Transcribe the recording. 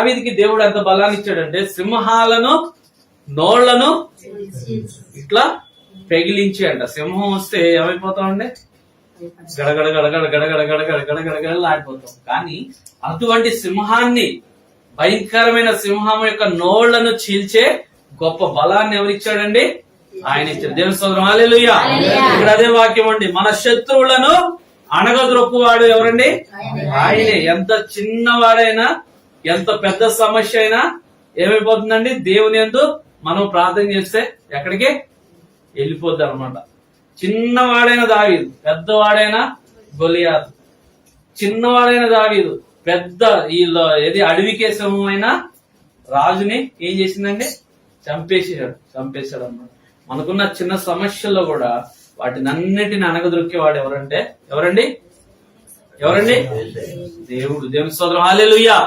దావీదుకి దేవుడు ఎంత బలాన్ని ఇచ్చాడంటే సింహాలను నోళ్లను ఇట్లా పెగిలించి అంట. సింహం వస్తే ఏమైపోతామండి? గడగడ గడగడ గడగడ గడగడ గడగడ ఆడిపోతాం. కానీ అటువంటి సింహాన్ని, భయంకరమైన సింహం యొక్క నోళ్లను చీల్చే గొప్ప బలాన్ని ఎవరిచ్చాడండి? ఆయన ఇచ్చాడు. దేవుని స్తోత్రం, హల్లెలూయా. ఇక్కడ అదే వాక్యం అండి, మన శత్రువులను అణగద్రొక్కువాడు ఎవరండి? ఆయనే. ఎంత చిన్నవాడైనా, ఎంత పెద్ద సమస్య అయినా ఏమైపోతుందండి? దేవుని యందు మనం ప్రార్థన చేస్తే ఎక్కడికి వెళ్ళిపోద్ది అనమాట. చిన్నవాడైన దావీదు, పెద్దవాడైన గొలియాతు. చిన్నవాడైన దావీదు పెద్ద ఏది అడవికే సింహమైన రాజుని ఏం చేసిందండి? చంపేశాడు అన్నమాట. మనకున్న చిన్న సమస్యల్లో కూడా వాటిని అన్నిటిని అణగదొక్కేవాడు ఎవరండి? దేవుడు. దేవుని స్తోత్రం, హల్లెలూయా.